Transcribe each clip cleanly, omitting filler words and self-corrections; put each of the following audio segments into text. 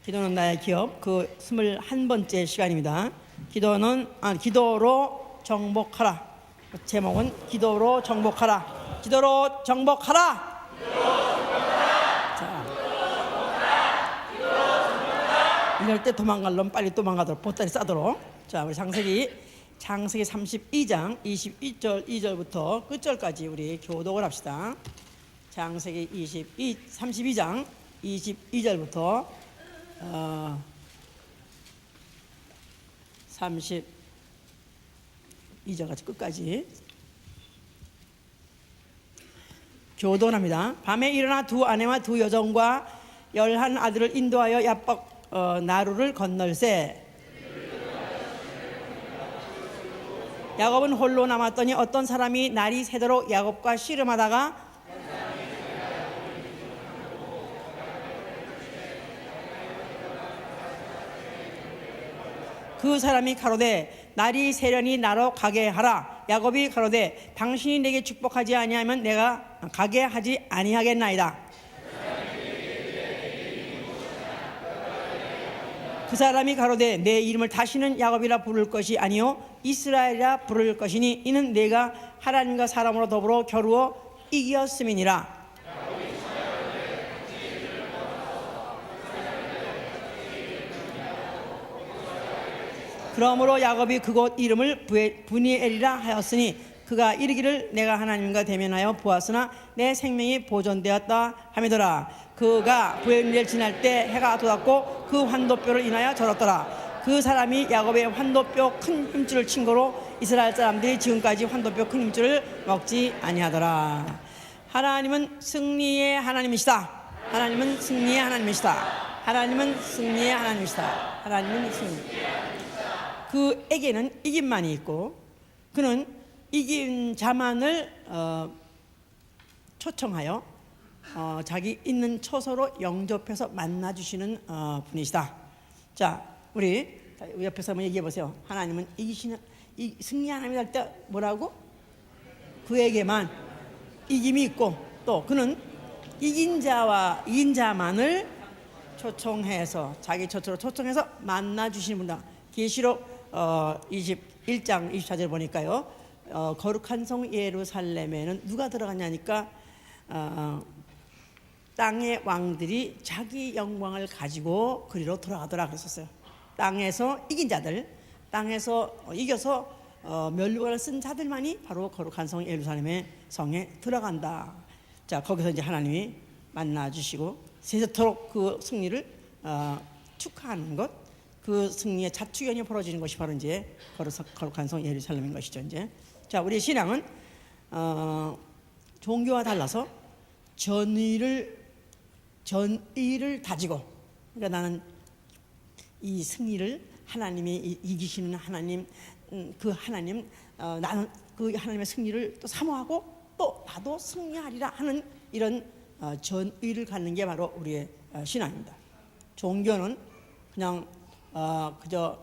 기도는 나의 기업 그 21번째 시간입니다. 기도로 정복하라. 제목은 기도로 정복하라. 기도로 정복하라. 자, 이럴 때 도망갈 놈 빨리 도망가도록 보따리 싸도록. 자, 우리 창세기 32장 22절 2절부터 끝절까지 우리 교독을 합시다. 창세기 32장 22절부터 32절까지 끝까지 교독을 합니다. 밤에 일어나 두 아내와 두 여종과 11 아들을 인도하여 야복 나루를 건널세. 야곱은 홀로 남았더니 어떤 사람이 날이 새도록 야곱과 씨름하다가 그 사람이 가로되 날이 새려니 나로 가게 하라. 야곱이 가로되 당신이 내게 축복하지 아니하면 내가 가게 하지 아니하겠나이다. 그 사람이 가로되 내 이름을 다시는 야곱이라 부를 것이 아니요 이스라엘이라 부를 것이니 이는 내가 하나님과 사람으로 더불어 겨루어 이겼음이니라. 그러므로 야곱이 그곳 이름을 브니엘이라 하였으니 그가 이르기를 내가 하나님과 대면하여 보았으나 내 생명이 보존되었다 하미더라. 그가 브니엘 지날 때 해가 돋았고 그 환도뼈를 인하여 절었더라. 그 사람이 야곱의 환도뼈 큰 힘줄을 친 거로 이스라엘 사람들이 지금까지 환도뼈 큰 힘줄을 먹지 아니하더라. 하나님은 승리의 하나님이시다. 하나님은 승리의 하나님이시다. 하나님은 승리의 하나님이시다. 하나님은 승리. 그에게는 이김만이 있고 그는 이긴 자만을 초청하여 자기 있는 처소로 영접해서 만나주시는 분이시다. 자, 우리 옆에서 한번 얘기해 보세요. 하나님은 이기시는 승리 하나님이 할 때 뭐라고? 그에게만 이김이 있고 또 그는 이긴 자만을 초청해서 자기 처소로 초청해서 만나주시는 분이다. 계시록 21장 24절 보니까요. 거룩한 성 예루살렘에는 누가 들어가냐니까 땅의 왕들이 자기 영광을 가지고 그리로 돌아가더라 그랬었어요. 땅에서 이긴 자들, 땅에서 이겨서 면류관을 쓴 자들만이 바로 거룩한 성 예루살렘의 성에 들어간다. 자, 거기서 이제 하나님이 만나주시고 세세토록 그 승리를 축하하는 것, 그 승리의 자축연이 벌어지는 것이 바로 이제 거룩한 성 예루살렘인 것이죠. 이제 자, 우리 신앙은 종교와 달라서 전의를 다지고, 그러니까 나는 이 승리를 하나님이 이기시는 하나님, 그 하나님, 나는 그 하나님의 승리를 또 사모하고 또 나도 승리하리라 하는 이런 전의를 갖는 게 바로 우리의 신앙입니다. 종교는 그냥 그저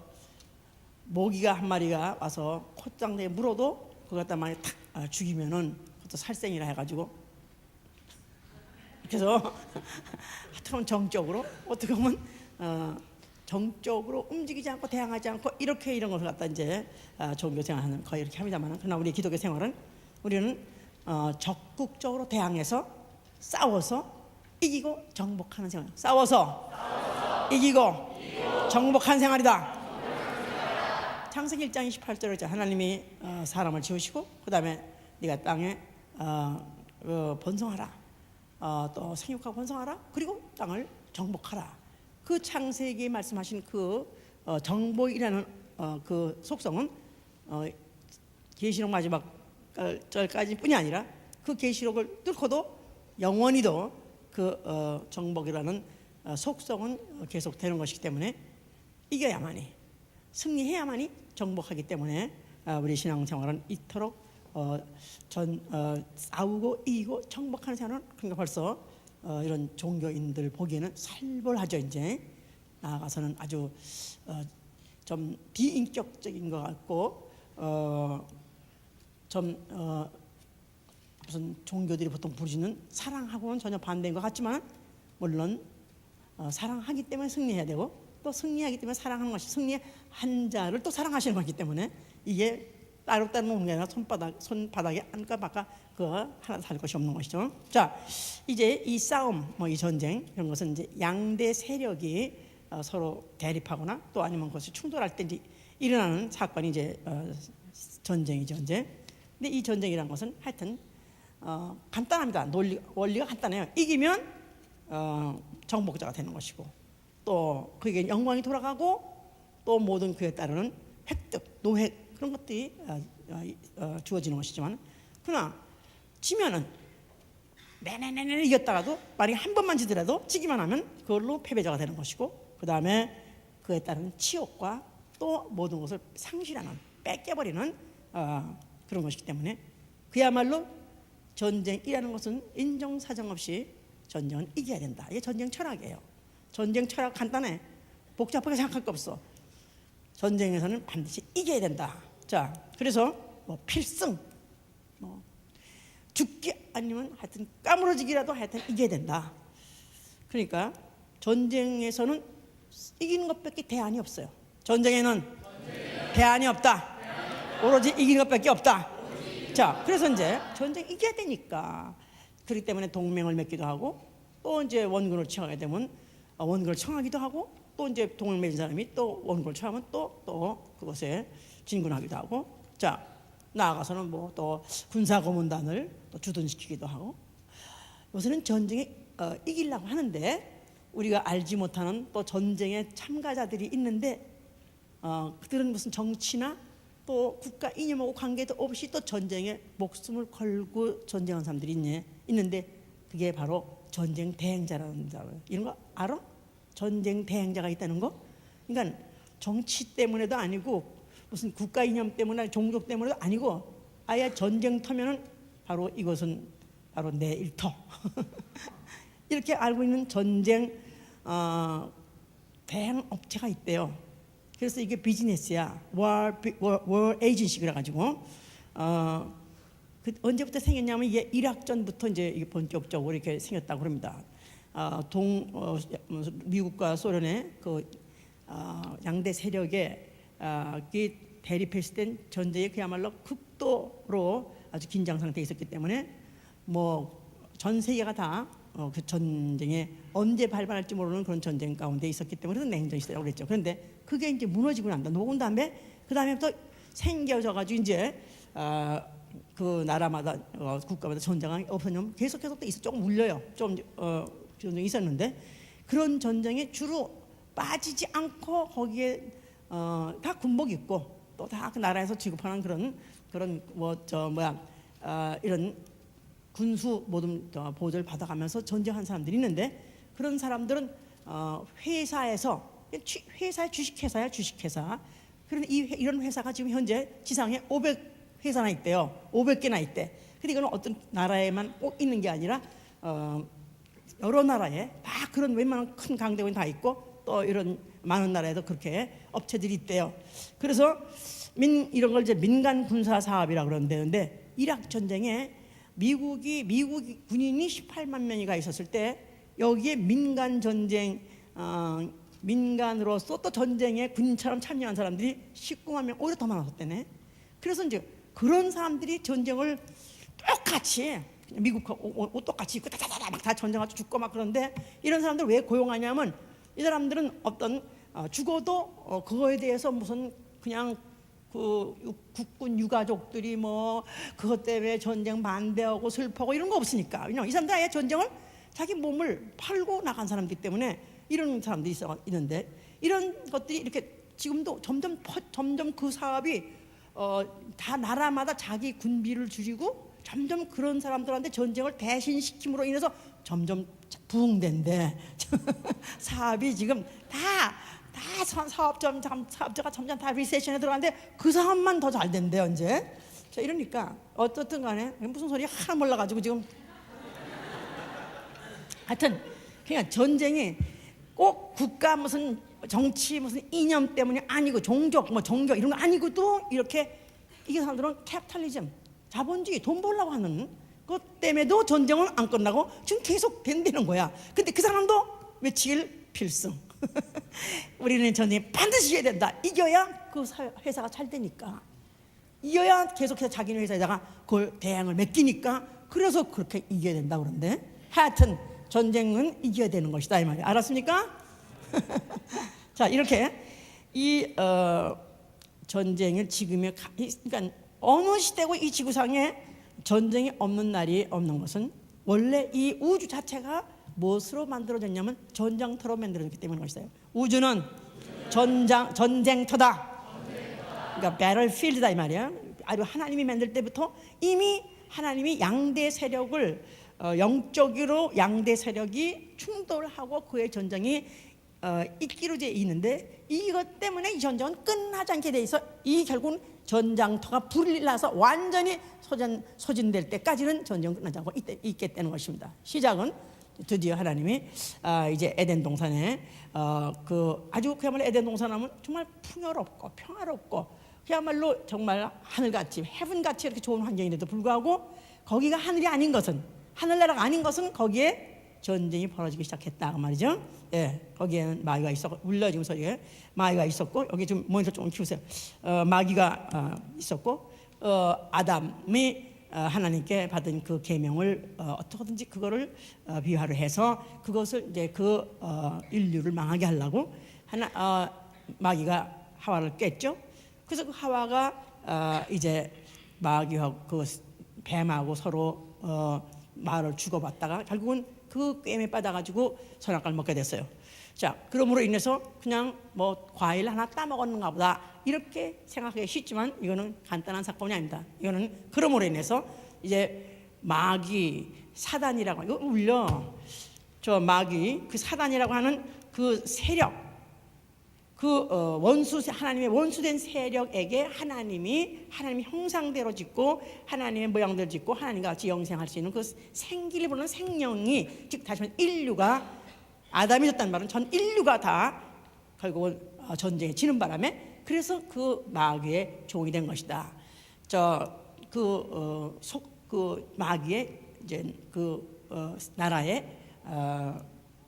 모기가 한 마리가 와서 콧장대에 물어도 그걸 갖다 많이 탁 죽이면은 그것도 살생이라 해가지고 그래서 어떻게 보면 정적으로 어떻게 보면 정적으로 움직이지 않고 대항하지 않고 이렇게 이런 것을 갖다 이제 종교 생활하는 거의 이렇게 합니다만, 그러나 우리 기독교 생활은 우리는 적극적으로 대항해서 싸워서 이기고 정복하는 생활. 싸워서 이기고 정복한 생활이다. 창세기 1장 28절에 하나님이 사람을 지으시고 그 다음에 네가 땅에 번성하라, 또 생육하고 번성하라, 그리고 땅을 정복하라. 그 창세기에 말씀하신 그 정복이라는 그 속성은 계시록 마지막 절까지 뿐이 아니라 그 계시록을 뚫고도 영원히도 그 정복이라는 속성은 계속되는 것이기 때문에 이겨야만이, 승리해야만이 정복하기 때문에 우리 신앙생활은 이토록 싸우고 이기고 정복하는 생활은, 그러니까 벌써 이런 종교인들 보기에는 살벌하죠. 이제 나아가서는 아주 좀 비인격적인 것 같고 무슨 종교들이 보통 부르짖는 사랑하고는 전혀 반대인 것 같지만, 물론 사랑하기 때문에 승리해야 되고, 또 승리하기 때문에 사랑하는 것이, 승리한 자를 또 사랑하시는 것이기 때문에 이게 따로따로 놓는 게 아니라 손바닥에 안까바까 그거 하나 살 것이 없는 것이죠. 자, 이제 이 싸움, 이 전쟁 이런 것은 이제 양대 세력이 서로 대립하거나 또 아니면 그것이 충돌할 때 이제 일어나는 사건이 이제 전쟁이죠, 이제. 근데 이 전쟁이라는 것은 하여튼 간단합니다. 원리가 간단해요. 이기면 정복자가 되는 것이고, 또 그에게 영광이 돌아가고, 또 모든 그에 따르는 획득, 노획 그런 것들이 주어지는 것이지만, 그러나 지면은 내내 이겼다가도 만약에 한 번만 지더라도 지기만 하면 그걸로 패배자가 되는 것이고, 그 다음에 그에 따른 치욕과 또 모든 것을 상실하는, 뺏겨버리는 그런 것이기 때문에 그야말로 전쟁이라는 것은 인정사정 없이 전쟁은 이겨야 된다. 이게 전쟁 철학이에요. 전쟁 철학 간단해. 복잡하게 생각할 거 없어. 전쟁에서는 반드시 이겨야 된다. 자, 그래서 필승, 죽기 아니면 하여튼 까무러지기라도 하여튼 이겨야 된다. 그러니까 전쟁에서는 이기는 것밖에 대안이 없어요. 전쟁에는 대안이 없다. 오로지 이기는 것밖에 없다. 자, 그래서 이제 전쟁 이겨야 되니까, 그렇기 때문에 동맹을 맺기도 하고, 또 이제 원군을 청하게 되면 원군을 청하기도 하고, 또 이제 동맹 맺은 사람이 또 원군을 청하면 또 그것에 진군하기도 하고, 자, 나아가서는 또 군사 고문단을 또 주둔시키기도 하고. 요새는 전쟁에 이기려고 하는데 우리가 알지 못하는 또 전쟁의 참가자들이 있는데, 그들은 무슨 정치나 또 국가 이념하고 관계도 없이 또 전쟁에 목숨을 걸고 전쟁한 사람들이 있는데, 그게 바로 전쟁 대행자라는 거예요. 이런 거 알아? 전쟁 대행자가 있다는 거? 그러니까 정치 때문에도 아니고 무슨 국가 이념 때문에 종족 때문에도 아니고, 아예 전쟁터면은 바로 이것은 바로 내 일터. 이렇게 알고 있는 전쟁 대행 업체가 있대요. 그래서 이게 비즈니스야. 월 에이전시 그래가지고 언제부터 생겼냐면 이게 일학전부터 이제 이게 본격적으로 이렇게 생겼다고 합니다. 미국과 소련의 그 양대 세력의 대립했을 땐 전쟁에 그야말로 극도로 아주 긴장 상태에 있었기 때문에 전 세계가 다 그 전쟁에 언제 발발할지 모르는 그런 전쟁 가운데 있었기 때문에 냉전 시대라고 그랬죠. 그런데 그게 이제 무너지고 난다. 녹은 다음에 그 다음에부터 생겨져 가지고 이제 그 나라마다 국가마다 전쟁이 없었냐면 계속해서 또 조금 울려요. 좀 전쟁이 있었는데, 그런 전쟁에 주로 빠지지 않고 거기에 다 군복 입고 또 다 그 나라에서 지급하는 그런 이런 군수 모든 보조를 받아가면서 전쟁한 사람들이 있는데, 그런 사람들은 회사의 주식회사. 그런데 이런 회사가 지금 현재 지상에 500회사나 있대요. 500개나 있대. 근데 이건 어떤 나라에만 꼭 있는 게 아니라 여러 나라에 다 그런 웬만한 큰 강대국이 다 있고, 또 이런 많은 나라에도 그렇게 업체들이 있대요. 그래서 이런 걸 이제 민간 군사 사업이라고 그러는데, 이락 전쟁에 미국 군인이 18만 명이가 있었을 때, 여기에 민간 전쟁 민간으로서 또 전쟁에 군인처럼 참여한 사람들이 19만 명, 오히려 더 많았었대네. 그래서 이제 그런 사람들이 전쟁을 똑같이 미국하고 똑같이 입고 막 다 전쟁하고 죽고 막 그런데, 이런 사람들 왜 고용하냐면, 이 사람들은 어떤 죽어도 그거에 대해서 무슨 그냥 그 국군 유가족들이 그것 때문에 전쟁 반대하고 슬퍼하고 이런 거 없으니까. 왜냐면 이 사람들 아예 전쟁을 자기 몸을 팔고 나간 사람들이기 때문에 이런 사람들이 있는데, 이런 것들이 이렇게 지금도 점점 그 사업이 다 나라마다 자기 군비를 줄이고 점점 그런 사람들한테 전쟁을 대신시킴으로 인해서 점점 부흥된대. 사업이 지금 사업자가 점점 다 리세션에 들어가는데 그 사업만 더 잘 된대요 이제. 자, 이러니까 어떻든 간에 무슨 소리 하나 몰라가지고 지금 하여튼 그냥 전쟁이 꼭 국가 무슨 정치 무슨 이념 때문이 아니고, 종족 종교 이런 거 아니고도 이렇게 이게 사람들은 캐피탈리즘, 자본주의, 돈 벌려고 하는 것 때문에도 전쟁은 안 끝나고 지금 계속 된다는 거야. 근데 그 사람도 외치길 필승. 우리는 전쟁 반드시 이겨야 된다. 이겨야 그 회사가 잘 되니까, 이겨야 계속해서 자기네 회사에다가 그걸 대항을 맡기니까, 그래서 그렇게 이겨야 된다 그런데, 하여튼 전쟁은 이겨야 되는 것이다 이 말이에요. 알았습니까? 자, 이렇게 이 전쟁을 지금의 그러니까 어느 시대고 이 지구상에 전쟁이 없는 날이 없는 것은 원래 이 우주 자체가 무엇으로 만들어졌냐면 전장터로 만들어졌기 때문인 것이에요. 우주는 전쟁터다. 그러니까 배틀필드다 이 말이야. 아주 하나님이 만들 때부터 이미 하나님이 양대 세력을 영적으로 양대 세력이 충돌하고 그의 전쟁이 있기로 되어 있는데, 이것 때문에 이 전쟁은 끝나지 않게 돼 있어. 이 결국은 전장터가 불이 나서 완전히 소진될 때까지는 전쟁은 끝나지 않고 있게 되는 것입니다. 시작은 드디어 하나님이 이제 에덴 동산에 그 아주 그야말로 에덴 동산하면 정말 풍요롭고 평화롭고 그야말로 정말 하늘같이 헤븐같이 이렇게 좋은 환경인데도 불구하고 거기가 하늘이 아닌 것은, 하늘나라가 아닌 것은 거기에 전쟁이 벌어지기 시작했다 그 말이죠. 예, 거기에는 마귀가 있었고, 울려지는 소리에 마귀가 있었고, 여기 좀 모니터 좀 키우세요. 마귀가 있었고, 아담이 하나님께 받은 그 계명을 어떻게든지 그거를 비화를 해서 그것을 이제 그 인류를 망하게 하려고 마귀가 하와를 깼죠. 그래서 그 하와가 이제 마귀하고 그 뱀하고 서로 말을 주고받다가 결국은 그 꿰매 빠져가지고 선악과를 먹게 됐어요. 자, 그러므로 인해서 그냥 뭐 과일 하나 따먹었는가 보다 이렇게 생각하기 쉽지만 이거는 간단한 사건이 아닙니다. 이거는 그러므로 인해서 이제 마귀, 사단이라고, 이거 울려. 저 마귀, 그 사단이라고 하는 그 세력, 그 하나님의 원수된 세력에게 하나님의 형상대로 짓고 하나님의 모양대로 짓고 하나님과 같이 영생할 수 있는 그 생기를 부르는 생명이, 즉 다시 말하면 인류가, 아담이 졌다는 말은 전 인류가 다 결국은 전쟁에 지는 바람에 그래서 그 마귀의 종이 된 것이다. 그 마귀의 이제 나라의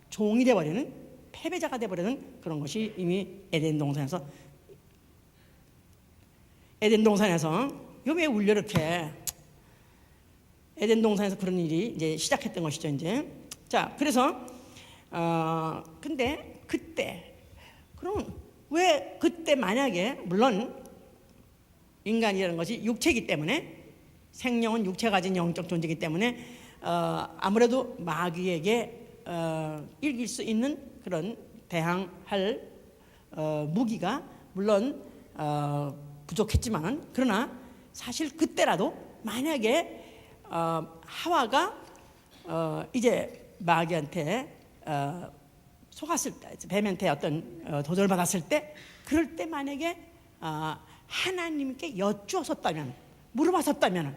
종이 되어버리는, 패배자가 되어버리는 그런 것이 이미 에덴 동산에서 왜 울려 이렇게 에덴 동산에서 그런 일이 이제 시작했던 것이죠. 이제 자, 그래서 근데 그때 그럼 왜 그때 만약에, 물론 인간이라는 것이 육체이기 때문에, 생명은 육체 가진 영적 존재이기 때문에 아무래도 마귀에게 이길 수 있는 그런 대항할 무기가 물론 부족했지만, 그러나 사실 그때라도 만약에 하와가 이제 마귀한테 속았을 때, 뱀한테 어떤 도전을 받았을 때, 그럴 때 만약에 하나님께 여쭈었었다면, 물어봤었다면,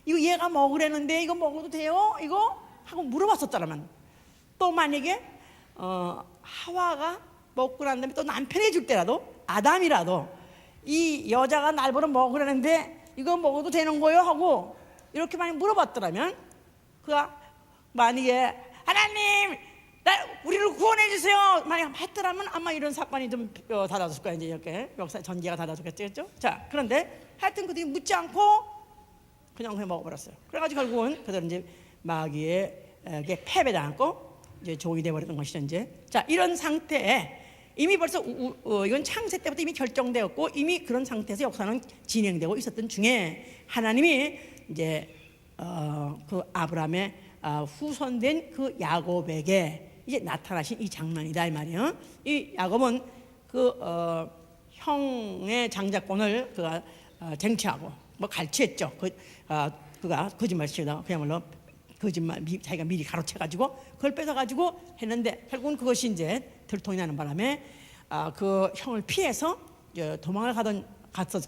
이거 얘가 먹으려는데 이거 먹어도 돼요? 이거? 하고 물어봤었다면, 또 만약에 하와가 먹고 난 다음에 또 남편이 해줄 때라도, 아담이라도 이 여자가 날 보러 먹으려는데 이거 먹어도 되는 거예요? 하고 이렇게 많이 물어봤더라면, 그가 만약에 하나님 우리를 구원해 주세요 만약 했더라면 아마 이런 사건이 좀 달라졌을 거야. 이제 이렇게 역사 전개가 달라졌겠죠. 자, 그런데 하여튼 그들이 묻지 않고 그냥 먹어버렸어요. 그래가지고 결국은 그들은 이제 마귀에게 패배당하고 이제 종이 되어버렸던 것이죠. 이제 자, 이런 상태에 이미 벌써 이건 창세 때부터 이미 결정되었고 이미 그런 상태에서 역사는 진행되고 있었던 중에 하나님이 이제 그 아브라함의 후손된 그 야곱에게 이제 나타나신 이 장면이다 이 말이에요. 이 야곱은 그 형의 장자권을 그가 쟁취하고 뭐 갈취했죠. 그가 거짓말치다 그야말로 거짓말, 자기가 미리 가로채가지고 그걸 뺏어가지고 했는데 결국은 그것이 이제 들통이 나는 바람에 그 형을 피해서 이제 도망을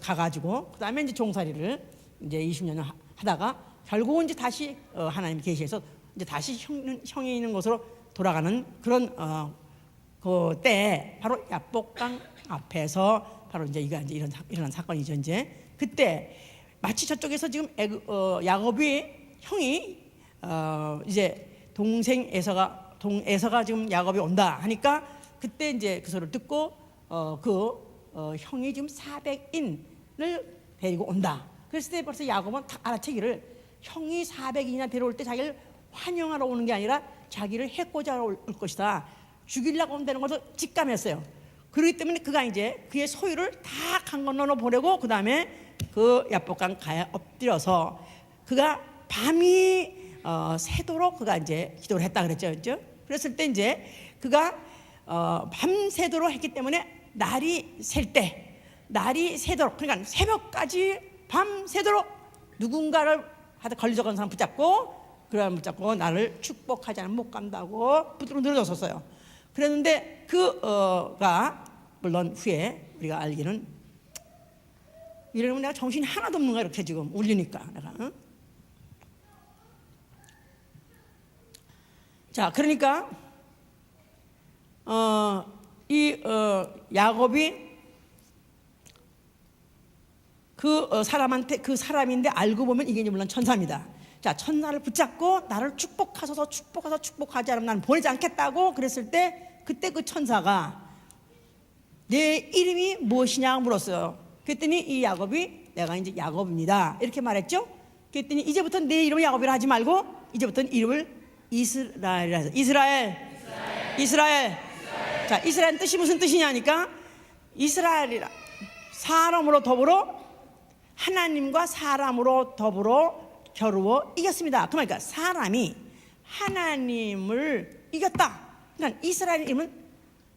가가지고 그 다음에 이제 종살이를 이제 20년을 하다가 결국은 이제 다시 하나님 계시해서 이제 다시 형이 있는 곳으로 돌아가는 그런 그 때에 바로 야복강 앞에서 바로 이제 이거 이제 일어난 사건이죠. 이제 그때 마치 저쪽에서 지금 야곱이 형이 이제 동생 에서가 동에서가 지금 야곱이 온다 하니까 그때 이제 그 소리를 듣고 형이 지금 400인을 데리고 온다. 그랬을 때 벌써 야곱은 다 알아채기를 형이 400인이나 데려올 때 자기를 환영하러 오는 게 아니라 자기를 해코지 하러 올 것이다. 죽이려고 온다는 것을 직감했어요. 그렇기 때문에 그가 이제 그의 소유를 다 강 건너 보내고 그 다음에 그 야복강 가에 엎드려서 그가 밤이 새도록 그가 이제 기도를 했다 그랬죠, 그렇죠? 그랬을 때 이제 그가 밤새도록 했기 때문에 날이 새도록 그러니까 새벽까지 밤새도록 누군가를 하다 걸리적은 사람 붙잡고 그 사람 붙잡고 나를 축복하지 않으면 못 간다고 붙들어 늘어졌었어요. 그랬는데 그가 물론 후에 우리가 알기는 이러면 내가 정신이 하나도 없는 거야 이렇게 지금 울리니까 내가 자 그러니까 야곱이 사람한테 그 사람인데 알고 보면 이게 물론 천사입니다. 자 천사를 붙잡고 나를 축복하지 않으면 나는 보내지 않겠다고 그랬을 때 그때 그 천사가 내 이름이 무엇이냐 물었어요. 그랬더니 이 야곱이 내가 이제 야곱입니다 이렇게 말했죠. 그랬더니 이제부터 내 이름을 야곱이라 하지 말고 이제부터는 이름을 이스라엘이라 해서 이스라엘. 자 이스라엘 뜻이 무슨 뜻이냐니까 이스라엘이라 사람으로 더불어 하나님과 사람으로 더불어 겨루어 이겼습니다. 그러니까 사람이 하나님을 이겼다. 그러니까 이스라엘 이름은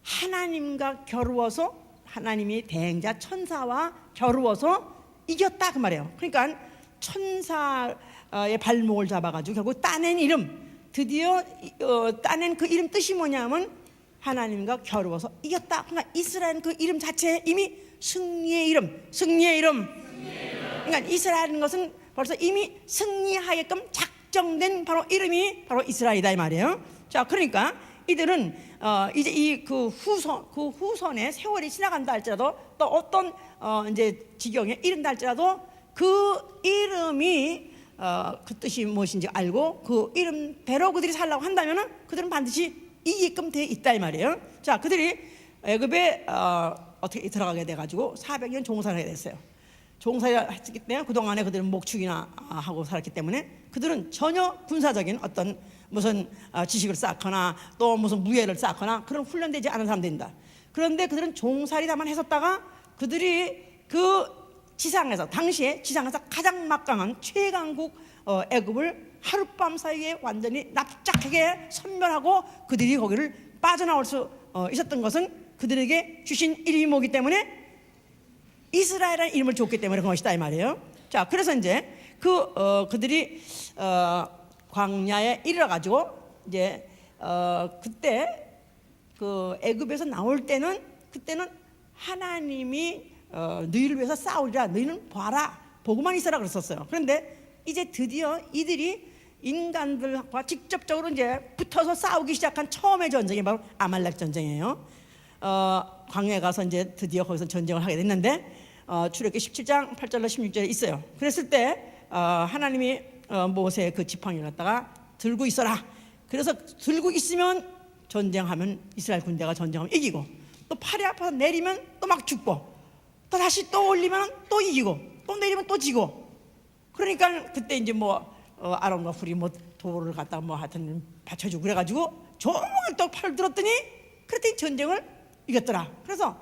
하나님과 겨루어서 하나님이 대행자 천사와 겨루어서 이겼다 그 말이에요. 그러니까 천사의 발목을 잡아가지고 결국 따낸 이름 드디어 따낸 그 이름 뜻이 뭐냐면 하나님과 겨루어서 이겼다. 그러니까 이스라엘은 그 이름 자체에 이미 승리의 이름. 그러니까 이스라엘인 것은 벌써 이미 승리하게끔 작정된 바로 이름이 바로 이스라엘이다 이 말이에요. 자, 그러니까 이들은 이제 그 후손의 세월이 지나간다 할지라도 또 어떤 이제 지경에 이른다 할지라도 그 이름이 그 뜻이 무엇인지 알고 그 이름대로 그들이 살라고 한다면은 그들은 반드시 이기게끔 돼 있다 이 말이에요. 자, 그들이 애굽에 어떻게 들어가게 돼가지고 400년 종살을 하게 됐어요. 종살이를 했기 때문에 그동안에 그들은 목축이나 하고 살았기 때문에 그들은 전혀 군사적인 어떤 무슨 지식을 쌓거나 또 무슨 무예를 쌓거나 그런 훈련되지 않은 사람들입니다. 그런데 그들은 종살이다만 했었다가 그들이 그 지상에서 당시에 지상에서 가장 막강한 최강국 애굽을 하룻밤 사이에 완전히 납작하게 섬멸하고 그들이 거기를 빠져나올 수 있었던 것은 그들에게 주신 이름이 뭐기 때문에 이스라엘이라는 이름을 줬기 때문에 그런 것이다 이 말이에요. 자, 그래서 이제 그들이 광야에 이르러 가지고 이제 그때 그 애굽에서 나올 때는 그때는 하나님이 너희를 위해서 싸우리라 너희는 봐라 보고만 있어라 그랬었어요. 그런데 이제 드디어 이들이 인간들과 직접적으로 이제 붙어서 싸우기 시작한 처음의 전쟁이 바로 아말렉 전쟁이에요. 광야에 가서 이제 드디어 거기서 전쟁을 하게 됐는데 출애굽기 17장 8절로 16절에 있어요. 그랬을 때 하나님이 모세의 그 지팡이를 갖다가 들고 있어라. 그래서 들고 있으면 전쟁하면 이스라엘 군대가 전쟁하면 이기고 또 팔이 아파서 내리면 또 막 죽고 또 다시 또 올리면 또 이기고 또 내리면 또 지고 그러니까 그때 이제 아론과 훌이 돌을 갖다 하여튼 받쳐주고 그래가지고 종일 또 팔을 들었더니 그랬더니 전쟁을 이겼더라. 그래서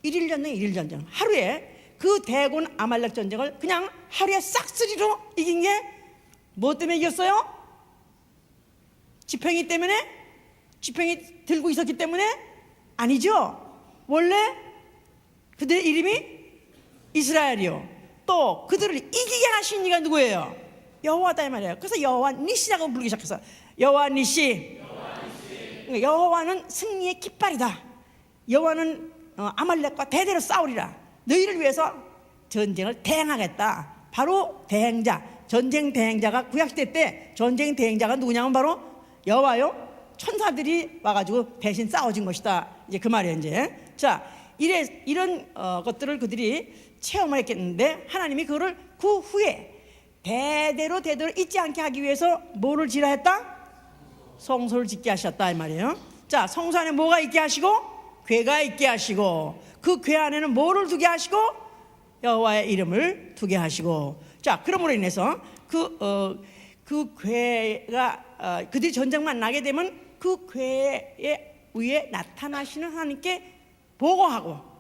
일일 전쟁 하루에 그 대군 아말렉 전쟁을 그냥 하루에 싹쓸이로 이긴 게 뭐 때문에 이겼어요? 지팡이 때문에? 지팡이 들고 있었기 때문에? 아니죠. 원래 그들의 이름이 이스라엘이요. 또 그들을 이기게 하신 이가 누구예요? 여호와다 이 말이에요. 그래서 여호와 니시라고 부르기 시작했어요. 여호와 니시. 여호와는 승리의 깃발이다. 여호와는 아말렉과 대대로 싸우리라. 너희를 위해서 전쟁을 대행하겠다. 바로 대행자, 전쟁 대행자가 구약시대 때 전쟁 대행자가 누구냐면 바로 여호와요. 천사들이 와가지고 대신 싸워진 것이다. 이제 그 말이에요. 이제 자, 이런 것들을 그들이 체험을 했겠는데 하나님이 그거를 그 후에 대대로 잊지 않게 하기 위해서 뭐를 지라 했다? 성소를 짓게 하셨다 이 말이에요. 자, 성소 안에 뭐가 있게 하시고? 궤가 있게 하시고, 그 궤 안에는 뭐를 두게 하시고? 여호와의 이름을 두게 하시고. 자, 그러므로 인해서 그 궤가 그들이 전쟁만 나게 되면 그 궤의 위에 나타나시는 하나님께 보고하고,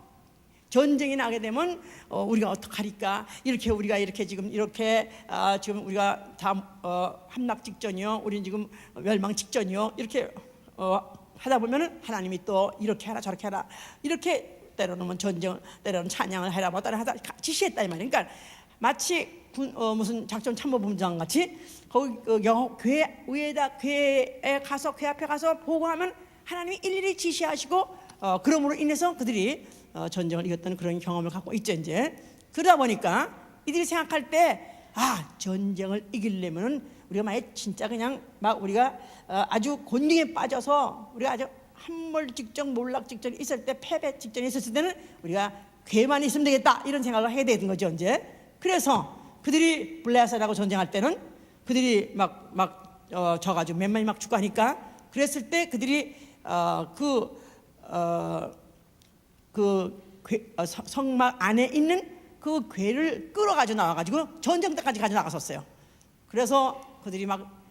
전쟁이 나게 되면 우리가 어떡하리까? 우리가 이렇게 지금 지금 우리가 다 함락 직전이요, 우리는 지금 멸망 직전이요, 이렇게 하다 보면은 하나님이 또 이렇게 하라 저렇게 하라, 이렇게 때로는 전쟁, 때로는 찬양을 해라 뭐 따라 하다 지시했다 이 말이에요. 그러니까 마치 무슨 작전 참모본부장 같이 거기 궤 위에다 궤에 가서 궤 앞에 가서 보고하면 하나님이 일일이 지시하시고, 그러므로 인해서 그들이 전쟁을 이겼다는 그런 경험을 갖고 있죠. 이제 그러다 보니까 이들이 생각할 때 전쟁을 이기려면은 우리가 만약 진짜 그냥 막 우리가 아주 곤경에 빠져서 우리가 아주 함몰 직전 몰락 직전이 있을 때, 패배 직전이 있었을 때는 우리가 궤만 있으면 되겠다 이런 생각을 해야 되는 거죠. 이제 그래서 그들이 블레셋하고 전쟁할 때는 그들이 막 져가지고 몇 명이 막 죽고 하니까, 그랬을 때 그들이 성막 안에 있는 그 궤를 끌어가지고 나와가지고 전쟁터까지 가지고 나갔었어요. 그래서 그들이 막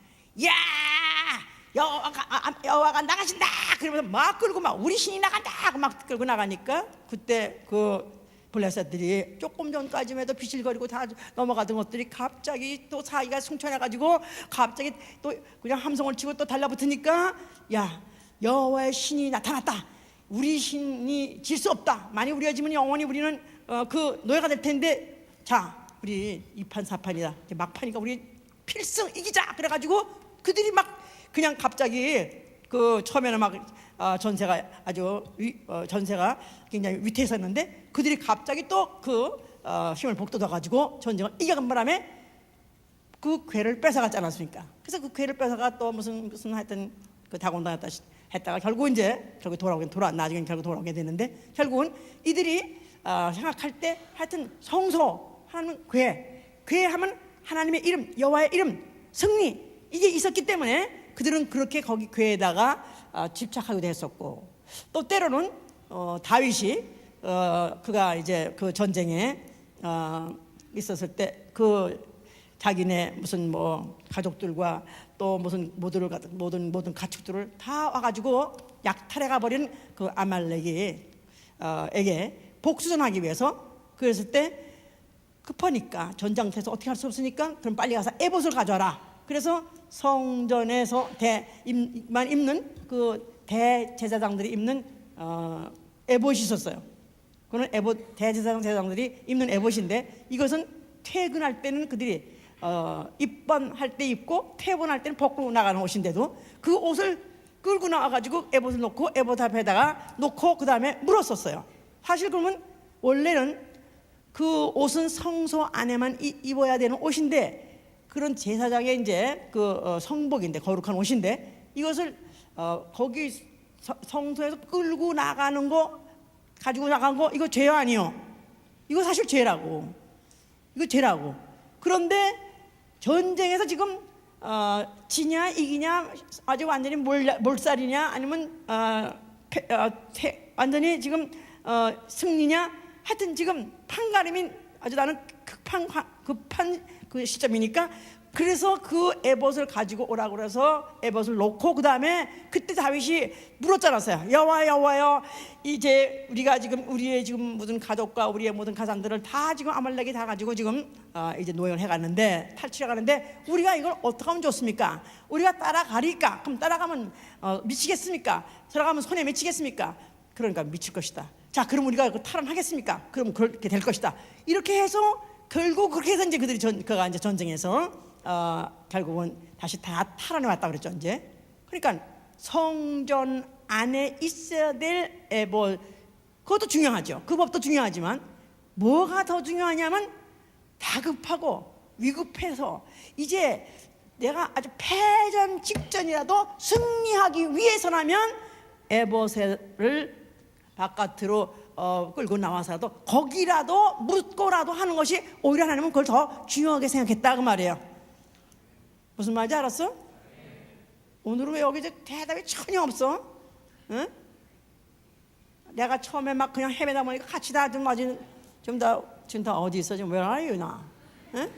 여호와가 나가신다 그러면서 막 끌고 막 우리 신이 나간다 하고 막 끌고 나가니까, 그때 그 블레셋들이 조금 전까지만 해도 비실거리고 다 넘어가던 것들이 갑자기 또 사이가 승천해가지고 갑자기 또 그냥 함성을 치고 또 달라붙으니까, 여호와의 신이 나타났다, 우리 신이 질 수 없다, 만약 우리가 지면 영원히 우리는 그 노예가 될 텐데, 자 우리 2판 4판이다, 막판이니까 우리 필승 이기자. 그래가지고 그들이 막 그냥 갑자기 그 처음에는 막 전세가 전세가 굉장히 위태했었는데, 그들이 갑자기 또 그 힘을 북돋아가지고 전쟁을 이겨간 바람에 그 궤를 뺏어갔지 않았습니까? 그래서 그 궤를 뺏어가 또 무슨 하여튼 그 다곤당했다 했다가 결국 나중에 결국 돌아오게 되는데, 결국은 이들이 생각할 때 하여튼 성소 하는 궤 하면 하나님의 이름, 여호와의 이름, 승리, 이게 있었기 때문에 그들은 그렇게 거기 궤에다가 집착하기도 했었고, 또 때로는 다윗이 그가 이제 그 전쟁에 있었을 때 그 자기네 무슨 뭐 가족들과 또 무슨 모든 가축들을 다 와가지고 약탈해가 버린 그 아말렉에게 복수전하기 위해서, 그랬을 때 급하니까 전장터에서 어떻게 할 수 없으니까 그럼 빨리 가서 에봇을 가져와라. 그래서 성전에서 만 입는 그 대제사장들이 입는 에봇이 있었어요. 그는 대제사장들이 입는 에봇인데, 이것은 퇴근할 때는 그들이 입번할 때 입고 퇴근할 때는 벗고 나가는 옷인데도 그 옷을 끌고 나와가지고 에봇을 놓고 에봇 앞에다가 놓고 그 다음에 물었었어요. 사실 그러면 원래는 그 옷은 성소 안에만 입어야 되는 옷인데, 그런 제사장의 이제 그 성복인데, 거룩한 옷인데, 이것을 거기 성소에서 끌고 나가는 거, 가지고 나간 거, 이거 죄 아니요? 이거 사실 죄라고. 이거 죄라고. 그런데 전쟁에서 지금 지냐 이기냐, 아주 완전히 몰살이냐, 아니면 완전히 지금 승리냐, 하여튼 지금 판가름인 아주 나는 급한 그 시점이니까, 그래서 그 에봇을 가지고 오라고 그래서 에봇을 놓고, 그 다음에 그때 다윗이 물었잖아요. 여호와여, 이제 우리가 지금 우리의 지금 모든 가족과 우리의 모든 가장들을 다 지금 아말렉이 다 가지고 지금 이제 노예를 해가는데, 탈취해 가는데, 우리가 이걸 어떻게 하면 좋습니까? 우리가 따라가리까? 그럼 따라가면 미치겠습니까? 들어가면 손에 미치겠습니까? 그러니까 미칠 것이다. 자, 그럼 우리가 탈환하겠습니까? 그럼 그렇게 될 것이다. 이렇게 해서 결국 그렇게 해서 이제 그가 이제 전쟁에서 결국은 다시 다 탈환해 왔다 그랬죠. 이제 그러니까 성전 안에 있어야 될 에봇, 그것도 중요하죠. 그 법도 중요하지만 뭐가 더 중요하냐면, 다급하고 위급해서 이제 내가 아주 패전 직전이라도 승리하기 위해서라면 에봇을 바깥으로 끌고 나와서라도 거기라도 묻고라도 하는 것이 오히려 하나님은 그걸 더 중요하게 생각했다 그 말이에요. 무슨 말인지 알았어? 오늘은 왜 여기 대답이 전혀 없어? 응? 내가 처음에 막 그냥 헤매다 보니까 같이 다 좀 맞은 지금 다 어디 있어? 지금 where are you now? 응?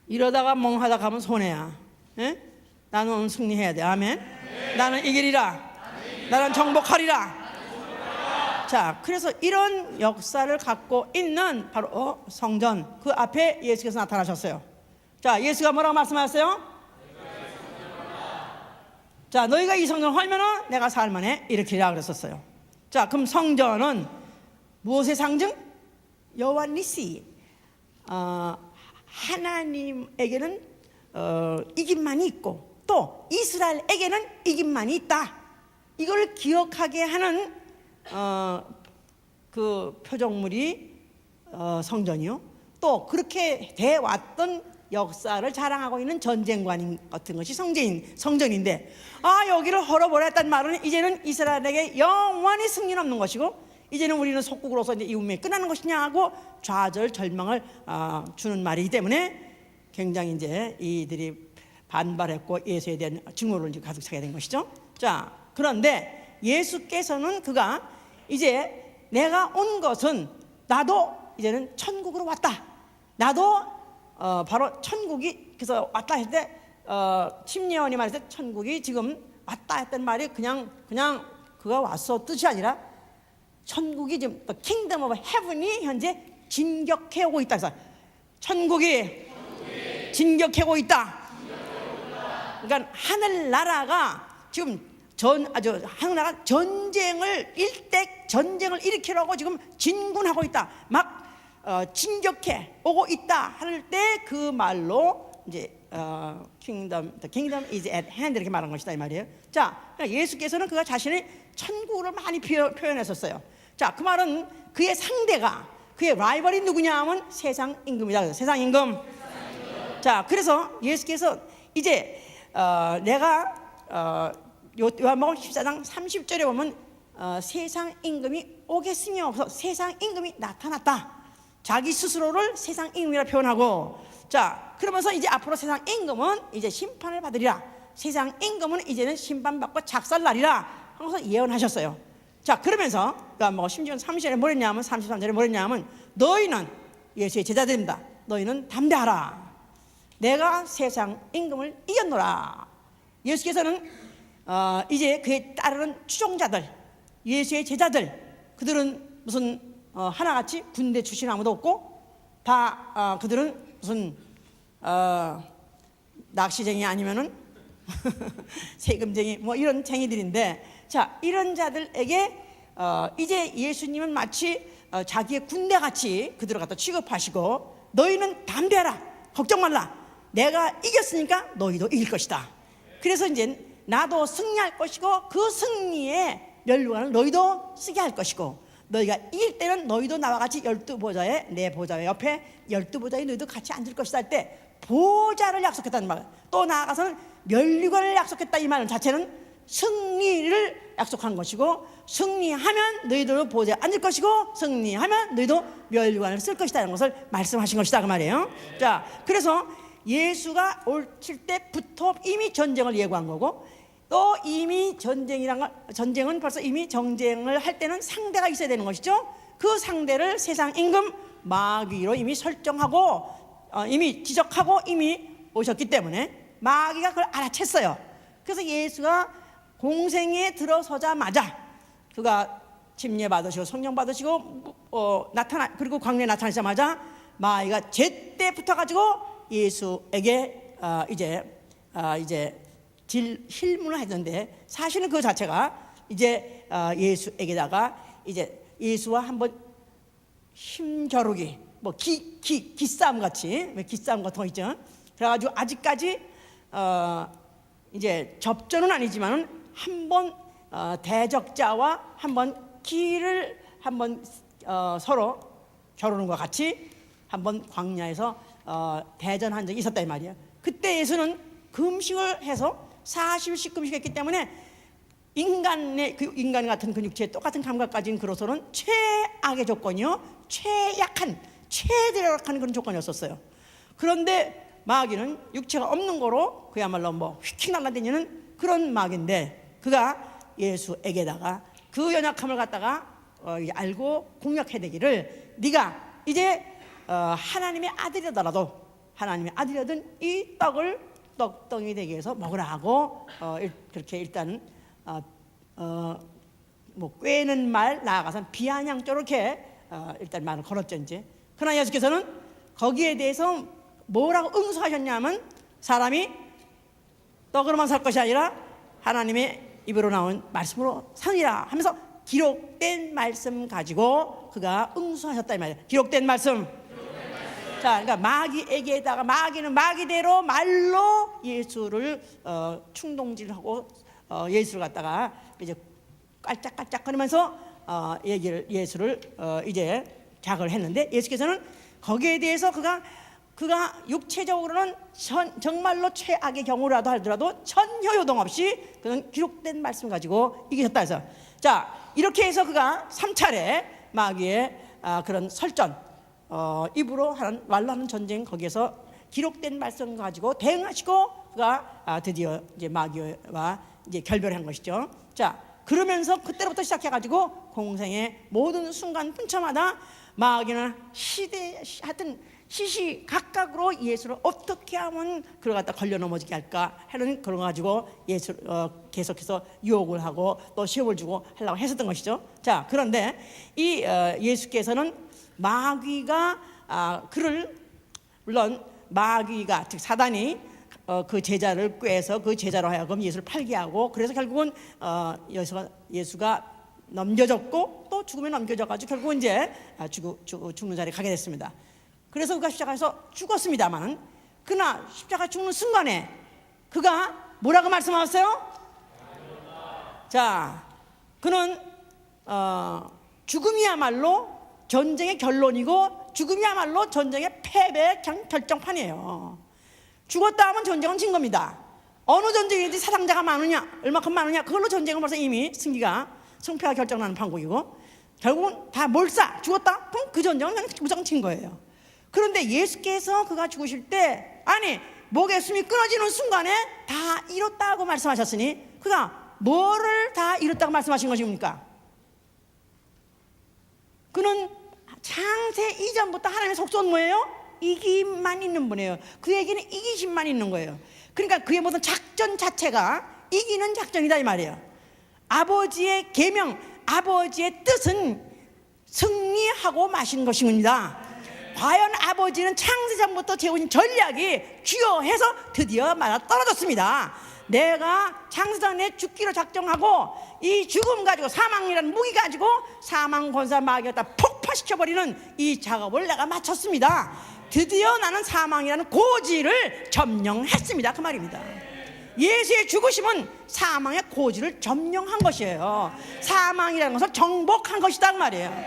이러다가 멍하다 가면 손해야. 응? 나는 오늘 승리해야 돼. 아멘. 나는 이기리라. 나는 정복하리라. 자, 그래서 이런 역사를 갖고 있는 바로 성전, 그 앞에 예수께서 나타나셨어요. 자, 예수가 뭐라고 말씀하셨어요? 자, 너희가 이 성전을 헐면은 내가 살만해 이렇게라 그랬었어요. 자, 그럼 성전은 무엇의 상징? 여호와 니시, 하나님에게는 이김만이 있고 또 이스라엘에게는 이김만이 있다. 이걸 기억하게 하는 그 표적물이 성전이요. 또 그렇게 돼 왔던 역사를 자랑하고 있는 전쟁관 같은 것이 성전인데, 여기를 헐어버렸단 말은 이제는 이스라엘에게 영원히 승리는 없는 것이고 이제는 우리는 속국으로서 이제 이 운명이 끝나는 것이냐 하고 좌절 절망을 주는 말이기 때문에 굉장히 이제 이들이 반발했고 예수에 대한 증오를 이제 가득 차게 된 것이죠. 자, 그런데 예수께서는 그가 이제 내가 온 것은 나도 이제는 천국으로 왔다. 나도 바로 천국이, 그래서 왔다 했을 때 심리원이 말했을 때 천국이 지금 왔다 했던 말이 그냥 그가 왔어 뜻이 아니라 천국이 지금 The Kingdom of Heaven이 현재 진격해 오고 있다. 그래서 천국이 진격해 오고 있다. 그러니까 하늘나라가 지금 하늘나라가 전쟁을 일으키려고 지금 진군하고 있다. 막 진격해 오고 있다 할 때 그 말로 이제 the kingdom is at hand 이렇게 말한 것이다 이 말이에요. 자, 예수께서는 그가 자신의 천국을 많이 표현했었어요. 자, 그 말은 그의 상대가, 그의 라이벌이 누구냐 하면 세상 임금이다. 그래서 세상 임금. 자, 그래서 예수께서 이제 내가 요한복음 14장 30절에 보면 세상 임금이 오겠으며 세상 임금이 나타났다. 자기 스스로를 세상 임금이라 표현하고, 자, 그러면서 이제 앞으로 세상 임금은 이제 심판을 받으리라. 세상 임금은 이제는 심판받고 작살나리라 하면서 예언하셨어요. 자, 그러면서 뭐 심지어 30절에 뭐랬냐면 33절에 뭐랬냐면 너희는 예수의 제자들입니다. 너희는 담대하라. 내가 세상 임금을 이겼노라. 예수께서는 이제 그에 따르는 추종자들, 예수의 제자들, 그들은 무슨 하나같이 군대 출신 아무도 없고 다 그들은 무슨 낚시쟁이 아니면은 세금쟁이 뭐 이런 쟁이들인데, 자, 이런 자들에게 이제 예수님은 마치 자기의 군대같이 그들을 갖다 취급하시고 너희는 담대하라. 걱정 말라. 내가 이겼으니까 너희도 이길 것이다. 그래서 이제 나도 승리할 것이고 그 승리의 면류관을 너희도 쓰게 할 것이고 너희가 이길 때는 너희도 나와 같이 12보좌에 내 보좌 옆에 12보좌에 너희도 같이 앉을 것이다 할 때 보좌를 약속했다는 말, 또 나아가서는 면류관을 약속했다 이 말 자체는 승리를 약속한 것이고 승리하면 너희도 보좌에 앉을 것이고 승리하면 너희도 면류관을 쓸 것이다 이런 것을 말씀하신 것이다 그 말이에요. 자, 그래서 예수가 오실 때부터 이미 전쟁을 예고한 거고 또 이미 전쟁은 벌써 이미 정쟁을 할 때는 상대가 있어야 되는 것이죠. 그 상대를 세상 임금 마귀로 이미 설정하고 이미 지적하고 이미 오셨기 때문에 마귀가 그걸 알아챘어요. 그래서 예수가 공생에 들어서자마자 그가 침례 받으시고 성령 받으시고 그리고 광야에 나타나자마자 마귀가 제때 붙어가지고 예수에게 이제 힐문을 했는데 사실은 그 자체가 이제 예수에게다가 이제 예수와 한번 힘겨루기 뭐 기싸움 같이 기싸움 같은 거 있죠. 그래가지고 아직까지 이제 접전은 아니지만은 한번 대적자와 한번 기를 한번 서로 겨루는 것 같이 한번 광야에서 대전한 적이 있었다 이 말이야. 그때 예수는 금식을 해서 40일씩 금식했기 때문에 인간의 그 인간 같은 그 육체의 똑같은 감각 가진 그로서는 최악의 조건이요, 최약한 최대락한 그런 조건이었었어요. 그런데 마귀는 육체가 없는 거로 그야말로 뭐 휙휙 날아다니는 그런 마귀인데, 그가 예수에게다가 그 연약함을 갖다가 알고 공략해야 되기를, 네가 이제 하나님의 아들이더라도, 하나님의 아들이든 이 떡을 떡덩이 되게 해서 먹으라 하고 그렇게 일단 뭐 꿰는 말, 나아가서는 비아냥조로 이렇게 일단 말을 걸었죠 이제. 그러나 예수께서는 거기에 대해서 뭐라고 응수하셨냐면, 사람이 떡으로만 살 것이 아니라 하나님의 입으로 나온 말씀으로 사느니라 하면서 기록된 말씀 가지고 그가 응수하셨다 이 말이에요. 기록된 말씀. 자, 그러니까 마귀에게다가, 마귀는 마귀대로 말로 예수를 충동질하고 예수를 갖다가 이제 깔짝깔짝 거리면서 예수를 이제 자극을 했는데, 예수께서는 거기에 대해서 그가 육체적으로는 정말로 최악의 경우라도 하더라도 전혀 요동 없이 그는 기록된 말씀 가지고 이기셨다 해서, 자, 이렇게 해서 그가 3차례 마귀의 그런 설전, 입으로 하는, 말로 하는 전쟁, 거기에서 기록된 말씀 가지고 대응하시고 그가 드디어 이제 마귀와 이제 결별한 것이죠. 자, 그러면서 그때부터 시작해가지고 공생의 모든 순간 분차마다 마귀는 하여튼 시시각각으로 예수를 어떻게 하면 그걸 갖다 걸려 넘어지게 할까 하는 그런 거 가지고 예수 계속해서 유혹을 하고 또 시험을 주고 하려고 했었던 것이죠. 자, 그런데 이 예수께서는 마귀가 그를, 물론 마귀가, 즉 사단이 그 제자를 꾀해서 그 제자로 하여금 예수를 팔게 하고, 그래서 결국은 예수가 넘겨졌고 또 죽음에 넘겨져가지고 결국은 이제 죽는 자리에 가게 됐습니다. 그래서 그가 십자가에서 죽었습니다만, 그러나 십자가 죽는 순간에 그가 뭐라고 말씀하셨어요? 자, 그는 죽음이야말로 전쟁의 결론이고, 죽음이야말로 전쟁의 패배의 결정판이에요. 죽었다 하면 전쟁은 진 겁니다. 어느 전쟁이든지 사상자가 많으냐, 얼마큼 많으냐, 그걸로 전쟁은 벌써 이미 승패가 결정나는 판국이고, 결국은 다 몰사 죽었다? 그럼 그 전쟁은 그냥 무조건 진 거예요. 그런데 예수께서 그가 죽으실 때, 아니 목에 숨이 끊어지는 순간에 다 이뤘다고 말씀하셨으니, 그가 뭐를 다 이뤘다고 말씀하신 것입니까? 그는 창세 이전부터 하나님의 속성은 뭐예요? 이김만 있는 분이에요. 그에게는 이기심만 있는 거예요. 그러니까 그의 모든 작전 자체가 이기는 작전이다 이 말이에요. 아버지의 계명, 아버지의 뜻은 승리하고 마신 것입니다. 과연 아버지는 창세전부터 세우신 전략이 귀여해서 드디어 맞아 떨어졌습니다. 내가 창세전에 죽기로 작정하고 이 죽음 가지고, 사망이라는 무기 가지고 사망 권사 마귀를 다 폭파시켜버리는 이 작업을 내가 마쳤습니다. 드디어 나는 사망이라는 고지를 점령했습니다, 그 말입니다. 예수의 죽으심은 사망의 고지를 점령한 것이에요. 사망이라는 것을 정복한 것이다 그 말이에요.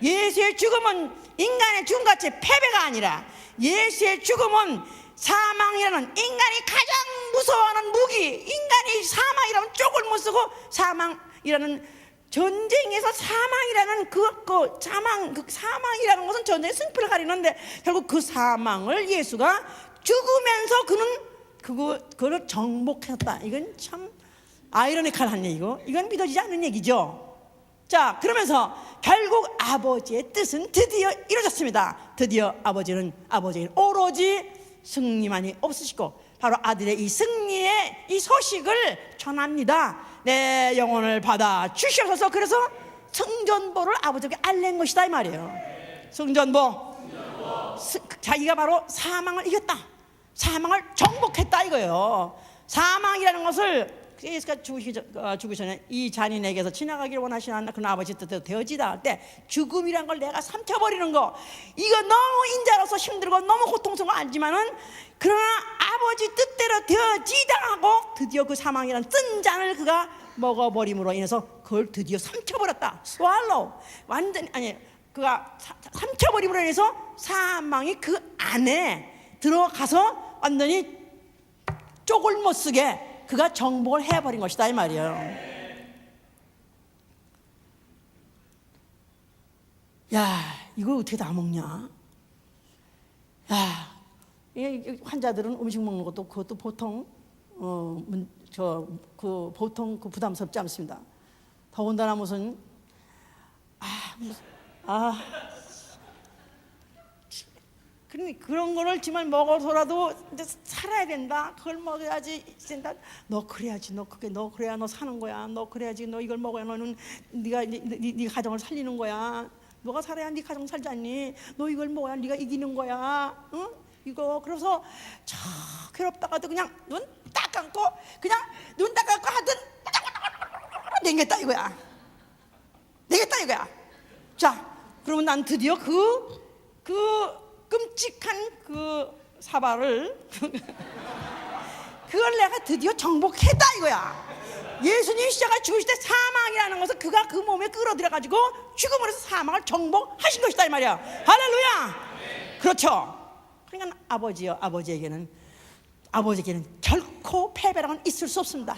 예수의 죽음은 인간의 죽음같이 패배가 아니라, 예수의 죽음은 사망이라는 인간이 가장 무서워하는 무기, 인간이 사망이라면 쪽을 못 쓰고, 사망이라는 전쟁에서 사망이라는 사망이라는 것은 전쟁의 승패를 가리는데, 결국 그 사망을 예수가 죽으면서 그는 그걸 정복했다. 이건 참 아이러니컬한 얘기고, 이건 믿어지지 않는 얘기죠. 자, 그러면서 결국 아버지의 뜻은 드디어 이루어졌습니다. 드디어 아버지는 오로지 승리만이 없으시고, 바로 아들의 이 승리의 이 소식을 전합니다. 내 영혼을 받아 주시옵소서. 그래서 승전보를 아버지에게 알린 것이다 이 말이에요. 승전보. 자기가 바로 사망을 이겼다, 사망을 정복했다 이거예요. 사망이라는 것을 예수가 죽기 전에 이 잔인에게서 지나가기를 원하시나 그런 아버지 뜻대로 되어지다 할 때, 죽음이란 걸 내가 삼켜버리는 거, 이거 너무 인자로서 힘들고 너무 고통스러운 거 알지만은, 그러나 아버지 뜻대로 되어지다 하고 드디어 그 사망이란 쓴 잔을 그가 먹어버림으로 인해서 그걸 드디어 삼켜버렸다. swallow. 완전히, 아니, 그가 삼켜버림으로 인해서 사망이 그 안에 들어가서 완전히 쪽을 못 쓰게 그가 정복을 해버린 것이다 이 말이에요. 야, 이걸 어떻게 다 먹냐? 야, 환자들은 음식 먹는 것도 그것도 보통 보통 부담스럽지 않습니다. 더군다나 무슨 그런 거를 정말 먹어서라도 이제 살아야 된다. 그걸 먹어야지 된다. 너 그래야지, 너 그래야 너 사는 거야. 너 그래야지, 너 이걸 먹어야 너는 네 가정을 살리는 거야. 너가 살아야 네 가정 살지 않니? 너 이걸 먹어야 네가 이기는 거야. 응? 이거 그래서 저 괴롭다가도 그냥 눈 딱 감고 하든 내겠다 이거야. 자, 그러면 난 드디어 그 끔찍한 그 사바를 그걸 내가 드디어 정복했다 이거야. 예수님이 십자가 죽으실 때 사망이라는 것은 그가 그 몸에 끌어들여 가지고 죽음으로서 사망을 정복하신 것이다 이 말이야. 할렐루야. 그렇죠. 그러니까 아버지에게는 결코 패배랑은 있을 수 없습니다.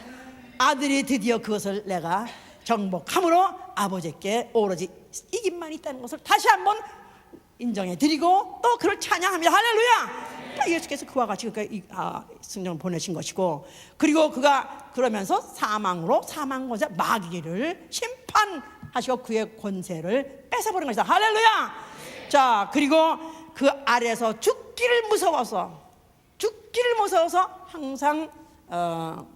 아들이 드디어 그것을 내가 정복함으로 아버지께 오로지 이김만 있다는 것을 다시 한번 인정해 드리고 또 그를 찬양합니다. 할렐루야. 그러니까 예수께서 그와 같이 성령을 보내신 것이고, 그리고 그가 그러면서 사망 권세 마귀를 심판하시고 그의 권세를 뺏어버린 것이다. 할렐루야. 자, 그리고 그 아래에서 죽기를 무서워서 항상 너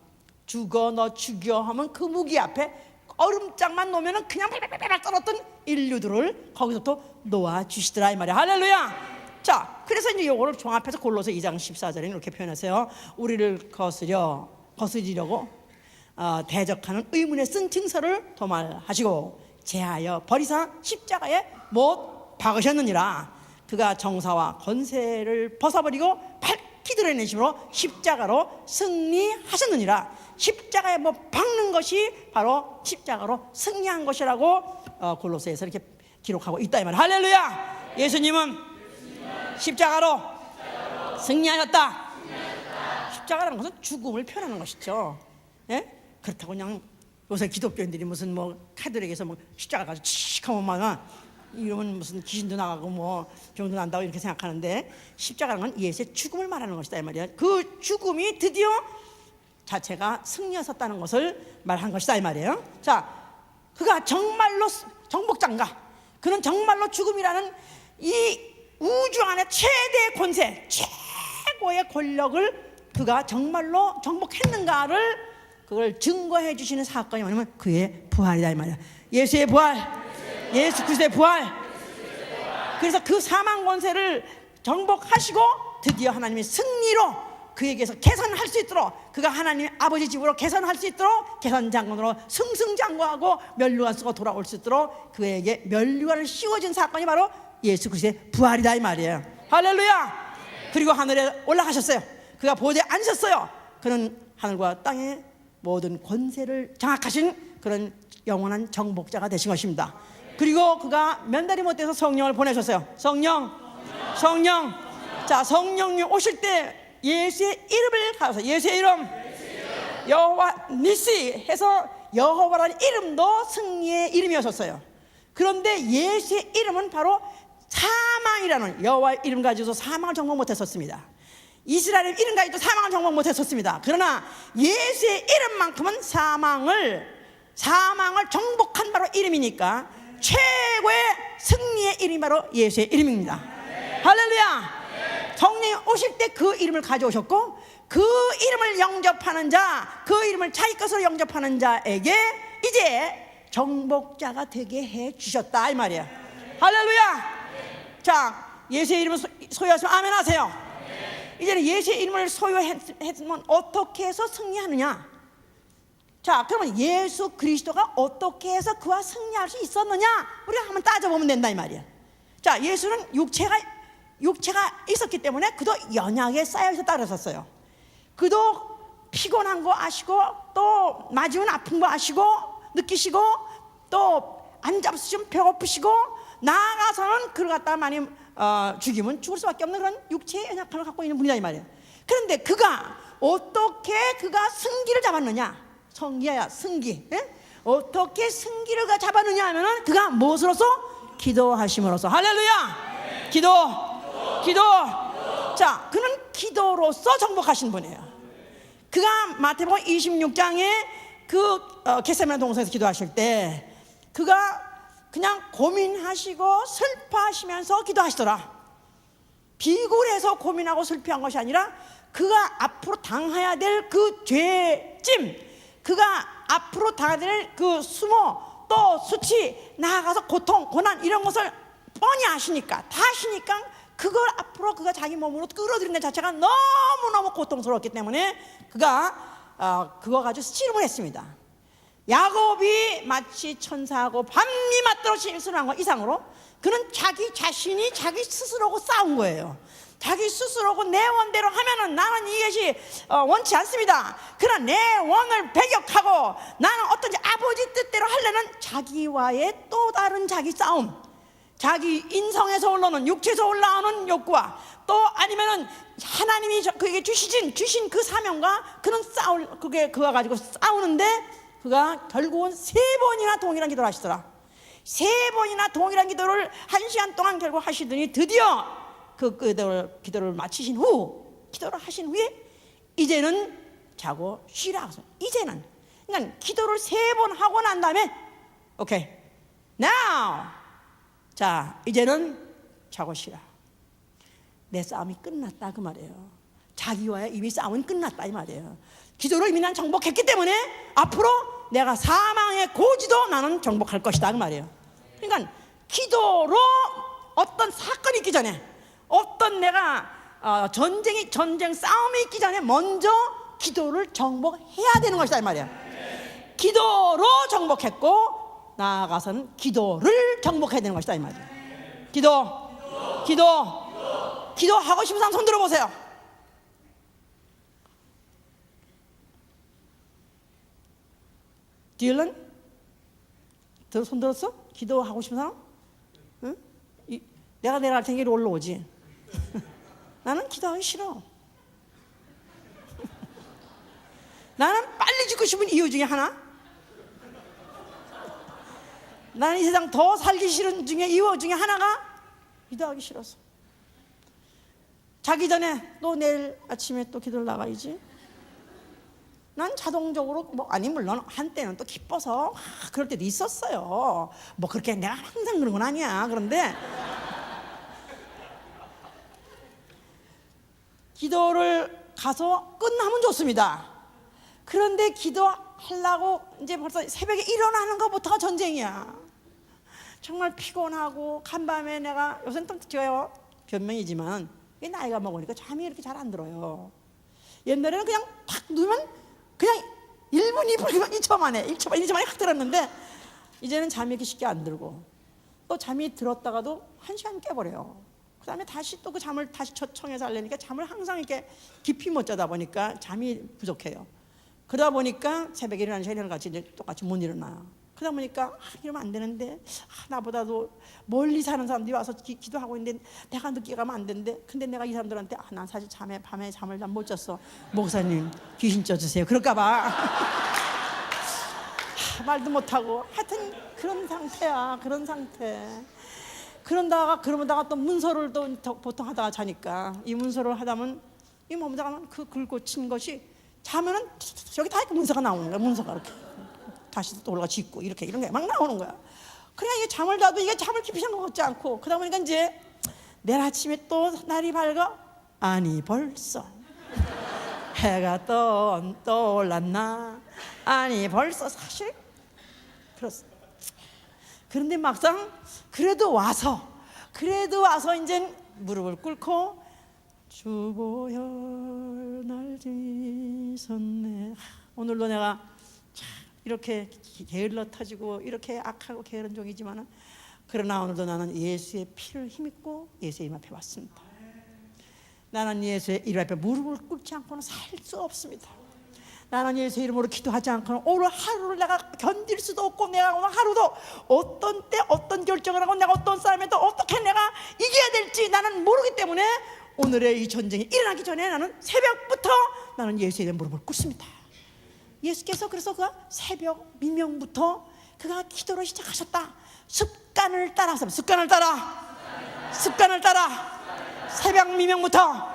죽여 하면 그 무기 앞에 얼음장만 놓으면 그냥 발발발 떨었던 인류들을 거기서부터 놓아주시더라 이 말이야. 할렐루야. 자, 그래서 이제 요거를 종합해서 골로새 2장 14절에 이렇게 표현했어요. 우리를 거스리려고 대적하는 의문에 쓴 증서를 도말하시고 제하여 버리사 십자가에 못 박으셨느니라. 그가 정사와 권세를 벗어버리고 밝히 드러내심으로 십자가로 승리하셨느니라. 십자가에 못 박는 것이 바로 십자가로 승리한 것이라고 골로새에서 이렇게 기록하고 있다 이 말이야. 할렐루야. 예수님은 십자가로 승리하셨다. 십자가라는 것은 죽음을 표현하는 것이죠. 예? 그렇다고 그냥 요새 기독교인들이 무슨 카톨릭에서 십자가 가지고 칙하면 이러면 무슨 귀신도 나가고 병도 난다고 이렇게 생각하는데, 십자가라는 건 예수의 죽음을 말하는 것이다 이 말이야. 그 죽음이 드디어 자체가 승리하셨다는 것을 말한 것이다 이 말이에요. 자, 그가 정말로 정복자인가? 그는 정말로 죽음이라는 이 우주 안의 최대의 권세, 최고의 권력을 그가 정말로 정복했는가를 그걸 증거해 주시는 사건이 뭐냐면 그의 부활이다 이 말이야. 예수의 부활, 예수 그리스도의 부활. 그래서 그 사망 권세를 정복하시고 드디어 하나님의 승리로 그에게서 개선할 수 있도록, 그가 하나님의 아버지 집으로 개선할 수 있도록 개선장군으로 승승장구하고 면류관 쓰고 돌아올 수 있도록 그에게 면류관을 씌워준 사건이 바로 예수 그리스도의 부활이다 이 말이에요. 할렐루야. 그리고 하늘에 올라가셨어요. 그가 보좌에 앉으셨어요. 그는 하늘과 땅의 모든 권세를 장악하신 그런 영원한 정복자가 되신 것입니다. 그리고 그가 면달이 못돼서 성령을 보내셨어요. 성령. 자, 성령이 오실 때 예수의 이름을 가져서, 예수의 이름 여호와 니시 해서 여호와라는 이름도 승리의 이름이었어요. 그런데 예수의 이름은 바로 사망이라는 여호와의 이름 가지고서 사망을 정복 못했었습니다. 이스라엘의 이름 가지고 사망을 정복 못했었습니다. 그러나 예수의 이름만큼은 사망을 정복한 바로 이름이니까 최고의 승리의 이름이 바로 예수의 이름입니다. 할렐루야. 성령이 오실 때 그 이름을 가져오셨고, 그 이름을 영접하는 자, 그 이름을 자기 것으로 영접하는 자에게 이제 정복자가 되게 해 주셨다 이 말이에요. 할렐루야. 자, 예수의 이름을 소유하시면 아멘 하세요. 이제는 예수의 이름을 소유했으면 어떻게 해서 승리하느냐? 자, 그러면 예수 그리스도가 어떻게 해서 그와 승리할 수 있었느냐? 우리가 한번 따져보면 된다 이 말이야. 자, 예수는 육체가 있었기 때문에 그도 연약에 쌓여 있었다 그랬었어요. 그도 피곤한 거 아시고, 또 맞으면 아픈 거 아시고 느끼시고, 또 안 잡수시면 배고프시고, 나아가서는 그를 갖다가 많이 죽이면 죽을 수밖에 없는 그런 육체의 연약함을 갖고 있는 분이다 이 말이에요. 그런데 그가 어떻게 승기를 잡았느냐? 성기야 승기. 예? 어떻게 승기를 잡았느냐 하면은 그가 무엇으로서? 기도하심으로써. 할렐루야. 기도. 자, 그는 기도로서 정복하신 분이에요. 그가 마태복음 26장에 겟세마네 동산에서 기도하실 때 그가 그냥 고민하시고 슬퍼하시면서 기도하시더라. 비굴해서 고민하고 슬퍼한 것이 아니라 그가 앞으로 당해야 될 그 죄짐, 그가 앞으로 당해야 될 그 수모, 또 수치, 나아가서 고통, 고난 이런 것을 뻔히 아시니까, 다 아시니까 그걸 앞으로 그가 자기 몸으로 끌어들이는 자체가 너무너무 고통스러웠기 때문에 그가 그거 가지고 씨름을 했습니다. 야곱이 마치 천사하고 밤이 맞도록 심술한 것 이상으로 그는 자기 자신이 자기 스스로하고 싸운 거예요. 자기 스스로고 내 원대로 하면은 나는 이것이 원치 않습니다. 그러나 내 원을 배격하고 나는 어떤지 아버지 뜻대로 하려는 자기와의 또 다른 자기 싸움, 자기 인성에서 올라오는, 육체에서 올라오는 욕구와 또 아니면은 하나님이 그에게 주신 그 사명과 그는 그거 가지고 싸우는데 그가 결국은 3번이나 동일한 기도를 하시더라. 3번이나 동일한 기도를 1시간 동안 결국 하시더니 드디어 그 기도를 마치신 후, 기도를 하신 후에 이제는 자고 쉬라. 이제는, 그러니까 기도를 3번 하고 난 다음에 오케이, now, 자 이제는 자고 쉬라. 내 싸움이 끝났다 그 말이에요. 자기와의 이미 싸움은 끝났다 이 말이에요. 기도로 이미 난 정복했기 때문에 앞으로 내가 사망의 고지도 나는 정복할 것이다 그 말이에요. 그러니까 기도로 어떤 사건이 있기 전에, 어떤 내가 전쟁 싸움이 있기 전에 먼저 기도를 정복해야 되는 것이다 이 말이에요. 기도로 정복했고 나아가서는 기도를 정복해야 되는 것이다 이 말이에요. 기도하고 싶은 사람 손 들어보세요. 딜런? 손 들었어? 기도하고 싶은 사람? 응? 내가 내려갈 테니까 이리 올라오지. 나는 기도하기 싫어. 나는 빨리 죽고 싶은 이유 중에 하나, 나는 이 세상 더 살기 싫은 이유 중에 하나가 기도하기 싫어서. 자기 전에 또 내일 아침에 또 기도를 나가야지. 난 자동적으로 물론 한때는 또 기뻐서 그럴 때도 있었어요. 그렇게 내가 항상 그런 건 아니야. 그런데 기도를 가서 끝나면 좋습니다. 그런데 기도하려고 이제 벌써 새벽에 일어나는 것부터가 전쟁이야. 정말 피곤하고 간밤에 내가 요새는 또 제가 변명이지만 나이가 먹으니까 잠이 이렇게 잘 안 들어요. 옛날에는 그냥 탁 누우면 그냥 1분 2분 1초 만에 1초 만에 확 들었는데 이제는 잠이 이렇게 쉽게 안 들고, 또 잠이 들었다가도 1시간 깨버려요. 그 다음에 다시 또 그 잠을 다시 청해서 하려니까 잠을 항상 이렇게 깊이 못 자다 보니까 잠이 부족해요. 그러다 보니까 새벽에 일어나는 시간이랑 같이 이제 똑같이 못 일어나요. 그러다 보니까 이러면 안 되는데, 나보다도 멀리 사는 사람들이 와서 기도하고 있는데 내가 늦게 가면 안 되는데, 근데 내가 이 사람들한테 난 사실 밤에 잠을 잘 못 잤어, 목사님 귀신 쪄주세요 그럴까봐 말도 못하고, 하여튼 그런 상태야. 그런 상태. 그러다가 또 문서를 또 보통 하다가 자니까, 이 문서를 하다면 이 몸다가 그 긁고 친 것이 자면은 저기 다 이렇게 문서가 나오는 거야. 문서가 이렇게 다시 또 올라가 짚고 이런 게 막 나오는 거야. 그러니까 이게 잠을 자도 이게 잠을 깊이 잔 것 같지 않고, 그러다 보니까 이제 내일 아침에 또 날이 밝아, 아니 벌써 해가 떠올랐나, 아니 벌써, 사실 그렇습니다. 그런데 막상 그래도 와서 이제 무릎을 꿇고 주보혈 날 지섰네, 오늘도 내가 이렇게 게을러 터지고 이렇게 악하고 게으른 종이지만, 그러나 오늘도 나는 예수의 피를 힘입고 예수의 이름 앞에 왔습니다. 나는 예수의 이름 앞에 무릎을 꿇지 않고는 살 수 없습니다. 나는 예수의 이름으로 기도하지 않고는 오늘 하루를 내가 견딜 수도 없고, 내가 오늘 하루도 어떤 때 어떤 결정을 하고 내가 어떤 싸움에 또 어떻게 내가 이겨야 될지 나는 모르기 때문에 오늘의 이 전쟁이 일어나기 전에 나는 새벽부터 나는 예수의 이름에 무릎을 꿇습니다. 예수께서 그래서 그가 새벽 미명부터 그가 기도를 시작하셨다. 습관을 따라 새벽 미명부터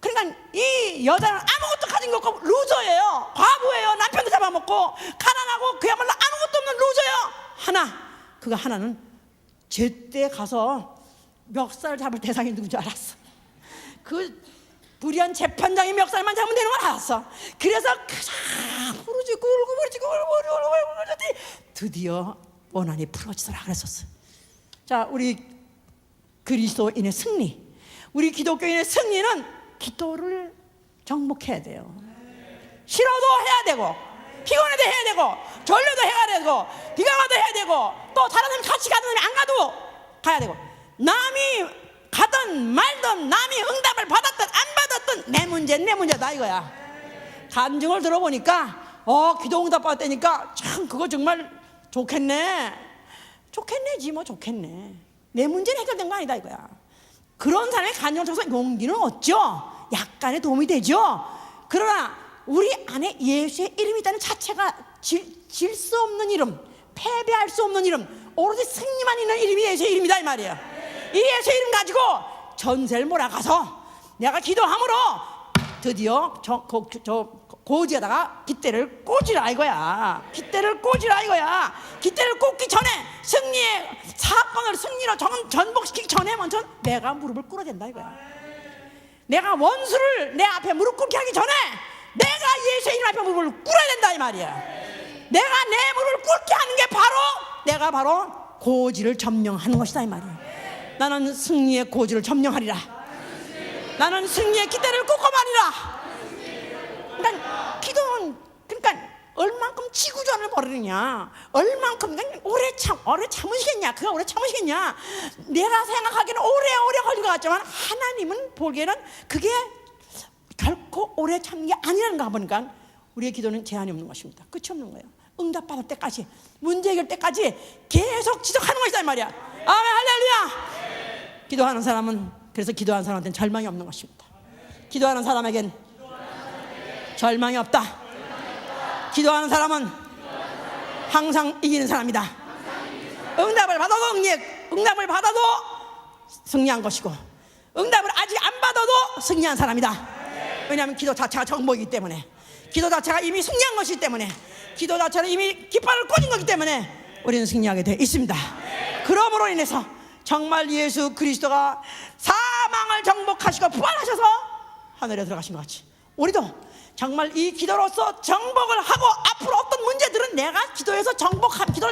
그러니까 이 여자는 아무것도 가진 거 없고 루저예요. 바보예요. 남편도 잡아먹고 가난하고 그야말로 아무것도 없는 루저예요. 그가 하나는 제때 가서 멱살 잡을 대상이 누군지 알았어. 그 불의한 재판장이 멱살만 잡으면 되는 걸 알았어. 그래서 부르짖고 울고 부르짖고 울고 드디어 원한이 풀어지더라 그랬었어. 자, 우리 그리스도인의 승리, 우리 기독교인의 승리는 기도를 정복해야 돼요. 싫어도 해야 되고, 피곤해도 해야 되고, 졸려도 해야 되고, 비가 와도 해야 되고, 또 다른 사람 같이 가든 안 가도 가야 되고, 남이 가든 말든 남이 응답을 받았든 안 받았든 내 문제는 내 문제다 이거야. 간증을 들어보니까 기도 응답 받았다니까 참 그거 정말 좋겠네지 뭐 좋겠네. 내 문제는 해결된 거 아니다 이거야. 그런 사람의 간증을 통해서 용기는 얻죠. 약간의 도움이 되죠. 그러나 우리 안에 예수의 이름이 있다는 자체가 질 수 없는 이름, 패배할 수 없는 이름, 오로지 승리만 있는 이름이 예수의 이름이다 이 말이야. 이 예수의 이름 가지고 전세를 몰아가서 내가 기도함으로 드디어 고지에다가 깃대를 꽂으라 이거야. 깃대를 꽂으라 이거야. 깃대를 꽂기 전에 승리의 사건을 승리로 전복시키기 전에 먼저 내가 무릎을 꿇어야 된다 이거야. 내가 원수를 내 앞에 무릎 꿇게 하기 전에 내가 예수의 이름 앞에 무릎을 꿇어야 된다 이 말이야. 내가 내 무릎을 꿇게 하는 게 내가 바로 고지를 점령하는 것이다 이 말이야. 나는 승리의 고지를 점령하리라. 나는 승리의 깃대를 꽂고 말이라. 그러니까 기도는 얼만큼 지구전을 벌이느냐, 얼만큼 오래 참으시겠냐, 그가 오래 참으시겠냐. 내가 생각하기에는 오래 걸릴 것 같지만 하나님은 보기에는 그게 결코 오래 참는 게 아니라는가 보니까 우리의 기도는 제한이 없는 것입니다. 끝이 없는 거예요. 응답받을 때까지, 문제 해결 때까지 계속 지속하는 것이다 이 말이야. 아멘, 할렐루야. 기도하는 사람은, 그래서 기도하는 사람한테는 절망이 없는 것입니다. 기도하는 사람에겐 절망이 없다. 기도하는 사람은 항상 이기는 사람이다. 응답을 받아도 승리한 것이고, 응답을 아직 안 받아도 승리한 사람이다. 왜냐하면 기도 자체가 정복이기 때문에, 기도 자체가 이미 승리한 것이기 때문에, 기도 자체는 이미 깃발을 꽂은 거기 때문에 우리는 승리하게 되어 있습니다. 그러므로 인해서 정말 예수 그리스도가 사망을 정복하시고 부활하셔서 하늘에 들어가신 것 같이 우리도 정말 이 기도로서 정복을 하고, 앞으로 어떤 문제들은 내가 기도를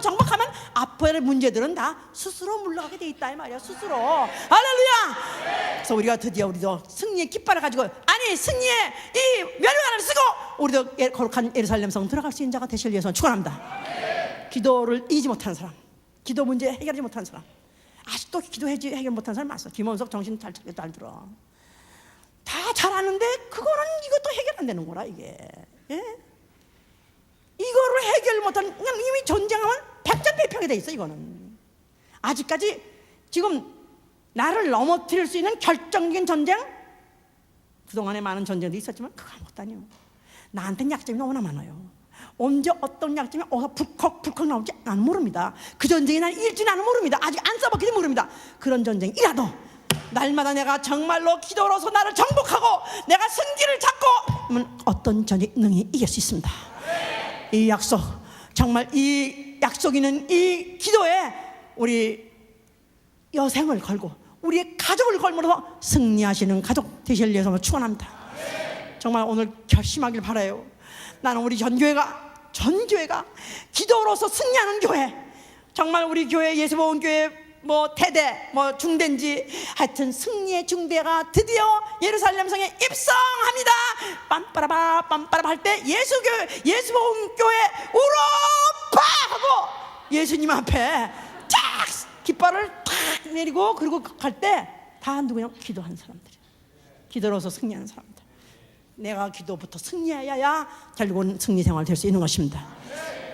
정복하면 앞으로의 문제들은 다 스스로 물러가게 돼 있다 이 말이야. 스스로. 할렐루야. 그래서 우리가 드디어 우리도 승리의 깃발을 가지고, 승리의 이 면류관을 쓰고 우리도 거룩한 예루살렘 성 들어갈 수 있는 자가 되실 위해서 축원합니다. 기도를 이기지 못하는 사람, 기도 문제 해결하지 못하는 사람, 아직도 기도 해결 못하는 사람 많았어. 김원석 정신 잘 들어. 다 잘하는데 이것도 해결 안 되는 거라 이게. 예? 이거를 해결 못하는, 그냥 이미 전쟁하면 백전백패하게 돼 있어. 이거는 아직까지 지금 나를 넘어뜨릴 수 있는 결정적인 전쟁, 그동안에 많은 전쟁도 있었지만 그거 아무것도 아니에요. 나한테는 약점이 너무나 많아요. 언제 어떤 약점이 불컥 나올지 나는 모릅니다. 그 전쟁이 난 이길지 나는 모릅니다. 아직 안 써봤기도 모릅니다. 그런 전쟁이라도 날마다 내가 정말로 기도로서 나를 정복하고 내가 승기를 잡고 어떤 전쟁이 이길 수 있습니다. 이 약속, 정말 이 약속 있는 이 기도에 우리 여생을 걸고 우리의 가족을 걸므로서 승리하시는 가족 되실 위해서 축원합니다. 정말 오늘 결심하길 바라요. 나는 우리 전교회가 기도로서 승리하는 교회, 정말 우리 교회 예수보훈교회 대대 중대인지 하여튼 승리의 중대가 드디어 예루살렘 성에 입성합니다. 빰빠라바 할 때 예수보훈교회 우로파 하고 예수님 앞에 쫙 깃발을 탁 내리고, 그리고 갈 때 다 누구냐? 기도한 사람들이야. 기도로서 승리하는 사람들. 내가 기도부터 승리해야 결국은 승리 생활 될 수 있는 것입니다.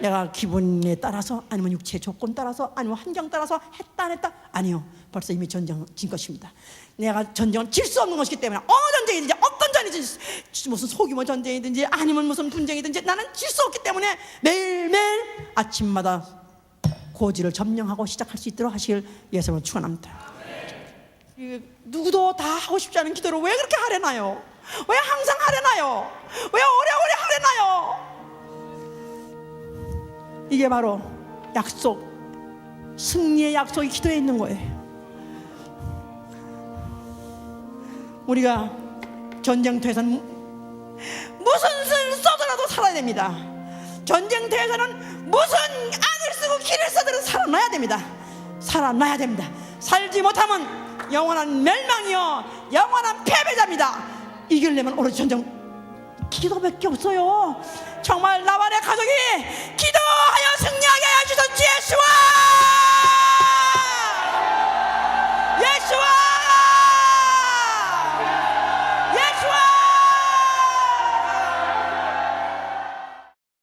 내가 기분에 따라서, 아니면 육체의 조건 따라서, 아니면 환경 따라서 했다 안 했다, 아니요, 벌써 이미 전쟁 진 것입니다. 내가 전쟁은 질 수 없는 것이기 때문에 어느 전쟁이든지 어떤 전이든지, 무슨 소규모 전쟁이든지 아니면 무슨 분쟁이든지 나는 질 수 없기 때문에 매일매일 아침마다 고지를 점령하고 시작할 수 있도록 하실 예수님을 축원합니다. 누구도 다 하고 싶지 않은 기도를 왜 그렇게 하려나요? 왜 항상 하려나요? 왜 오래오래 하려나요? 이게 바로 약속, 승리의 약속이 기도에 있는 거예요. 우리가 전쟁터에서는 무슨 수를 써더라도 살아야 됩니다. 전쟁터에서는 무슨 악을 쓰고 길을 써더라도 살아나야 됩니다. 살아나야 됩니다. 살지 못하면 영원한 멸망이요 영원한 패배자입니다. 이기려면 오로지 전쟁 기도밖에 없어요. 정말 나와 내 가족이 기도하여 승리하게 해주셨지 예수와